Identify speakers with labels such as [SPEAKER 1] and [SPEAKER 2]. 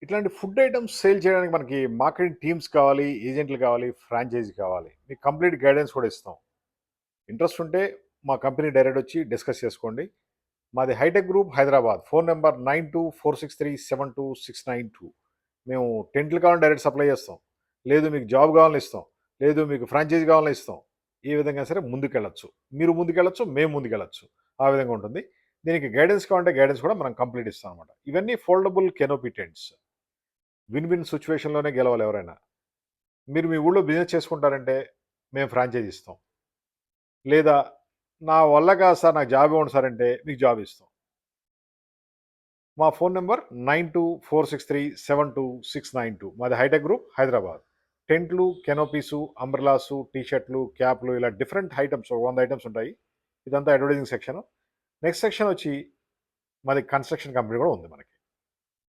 [SPEAKER 1] ఇట్లాంటి food items sale చేయడానికి మనకి మార్కెటింగ్ టీమ్స్ కావాలి, ఏజెంట్లు కావాలి, ఫ్రాంచైజీ కావాలి. మీకు కంప్లీట్ గైడెన్స్ కూడా ఇస్తాం. ఇంట్రెస్ట్ ఉంటే మా కంపెనీ డైరెక్ట్ వచ్చి డిస్కస్ చేసుకోండి. మాది hi-tech group Hyderabad. Phone number 9246372692. మేము టెంట్లు కావాలని డైరెక్ట్ సప్లై చేస్తాం. లేదు మీకు జాబ్ కావాలని ఇస్తాం. లేదు మీకు ఫ్రాంచైజీ కావాలని ఇస్తాం. ఏ విధంగా సరే ముందుకెళ్ళొచ్చు. మీరు ముందుకెళ్ళొచ్చు, మేము ముందుకెళ్ళొచ్చు. ఆ విధంగా ఉంటుంది. దీనికి గైడెన్స్ కావాలంటే గైడెన్స్ కూడా మనం కంప్లీట్ ఇస్తాం అనమాట. ఇవన్నీ foldable canopy tents. Win win సిచ్యువేషన్‌లోనే గెలవాలి ఎవరైనా. మీరు మీ ఊళ్ళో బిజినెస్ చేసుకుంటారంటే మేము ఫ్రాంచైజ్ ఇస్తాం. లేదా నా వల్ల కాదు సార్ నాకు జాబ్ ఇవ్వండి సార్ అంటే మీకు జాబ్ ఇస్తాం. మా ఫోన్ నంబర్ 9246372692. మాది హైటెక్ గ్రూప్ హైదరాబాద్. టెంట్లు, కెనోపీసు, అంబ్రెలాసు, టీ షర్ట్‌లు, క్యాప్‌లు ఇలా డిఫరెంట్ ఐటెమ్స్ 100 ఐటెమ్స్ ఉంటాయి. ఇదంతా అడ్వర్టైజింగ్ సెక్షన్. నెక్స్ట్ సెక్షన్ వచ్చి మాది కన్‌స్ట్రక్షన్ కంపెనీ కూడా ఉంది మనకి.